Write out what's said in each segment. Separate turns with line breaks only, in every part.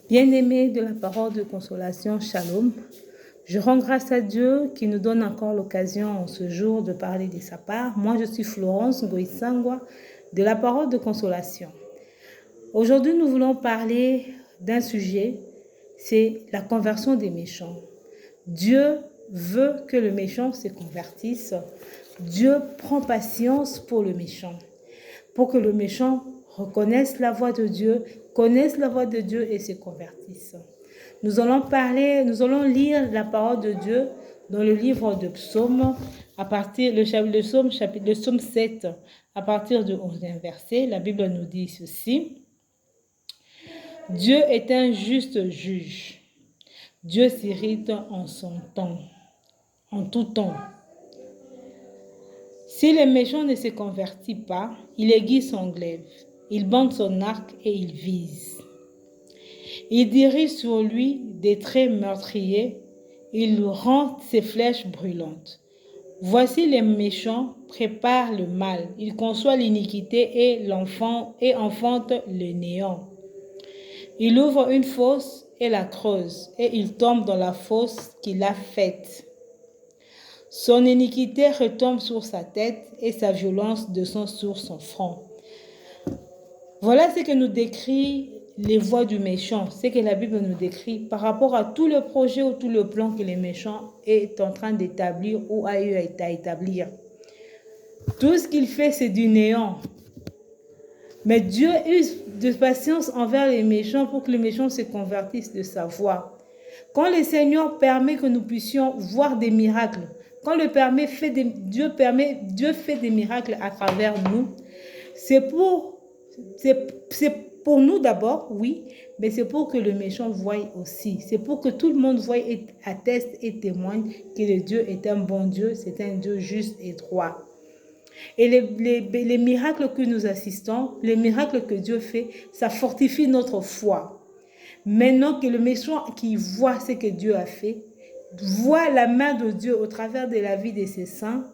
Bien-aimés de la parole de consolation, Shalom. Je rends grâce à Dieu qui nous donne encore l'occasion en ce jour de parler de sa part. Moi, je suis Florence Ngoïsangwa de la parole de consolation. Aujourd'hui, nous voulons parler d'un sujet, c'est la conversion des méchants. Dieu veut que le méchant se convertisse. Dieu prend patience pour le méchant, pour que le méchant reconnaisse la voix de Dieu, connaisse la voix de Dieu et se convertisse. Nous allons lire la parole de Dieu dans le livre de Psaume, le psaume 7, à partir du 11e verset. La Bible nous dit ceci. Dieu est un juste juge. Dieu s'irrite en son temps, en tout temps. Si le méchant ne se convertit pas, il aiguise son glaive, il bande son arc et il vise. Il dirige sur lui des traits meurtriers, il rend ses flèches brûlantes. Voici les méchants préparent le mal, ils conçoivent l'iniquité et enfantent le néant. Il ouvre une fosse et la creuse, et il tombe dans la fosse qu'il a faite. Son iniquité retombe sur sa tête et sa violence descend sur son front. Voilà ce que nous décrit les voies du méchant, ce que la Bible nous décrit par rapport à tout le projet ou tout le plan que le méchant est en train d'établir ou a eu à établir. Tout ce qu'il fait, c'est du néant. Mais Dieu use de patience envers les méchants pour que les méchants se convertissent de sa voie. Quand le Seigneur permet que nous puissions voir des miracles, quand Dieu fait des miracles à travers nous, c'est pour nous d'abord, oui, mais c'est pour que le méchant voie aussi. C'est pour que tout le monde voie et atteste et témoigne que le Dieu est un bon Dieu, c'est un Dieu juste et droit. Et les miracles que nous assistons, les miracles que Dieu fait, ça fortifie notre foi. Maintenant que le méchant qui voit ce que Dieu a fait, voit la main de Dieu au travers de la vie de ses saints,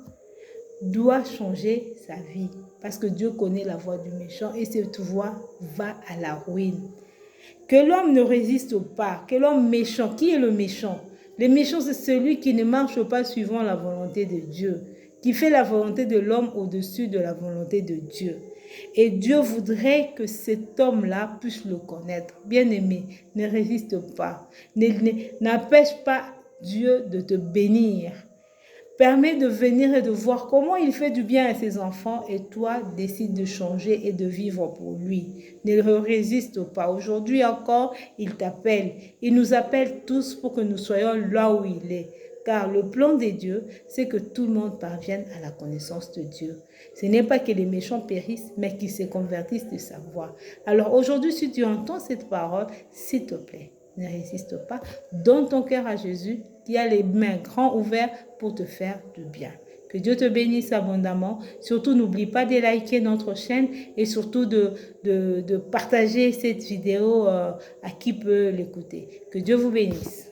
doit changer sa vie. Parce que Dieu connaît la voie du méchant et cette voie va à la ruine. Que l'homme ne résiste pas, que l'homme méchant, qui est le méchant? Le méchant, c'est celui qui ne marche pas suivant la volonté de Dieu, qui fait la volonté de l'homme au-dessus de la volonté de Dieu. Et Dieu voudrait que cet homme-là puisse le connaître. Bien-aimé, ne résiste pas. N'empêche pas Dieu de te bénir. Permets de venir et de voir comment il fait du bien à ses enfants et toi, décide de changer et de vivre pour lui. Ne résiste pas. Aujourd'hui encore, il t'appelle. Il nous appelle tous pour que nous soyons là où il est. Car le plan de Dieu, c'est que tout le monde parvienne à la connaissance de Dieu. Ce n'est pas que les méchants périssent, mais qu'ils se convertissent de sa voie. Alors aujourd'hui, si tu entends cette parole, s'il te plaît, ne résiste pas. Donne ton cœur à Jésus qui a les mains grands ouvertes pour te faire du bien. Que Dieu te bénisse abondamment. Surtout, n'oublie pas de liker notre chaîne et surtout de partager cette vidéo à qui peut l'écouter. Que Dieu vous bénisse.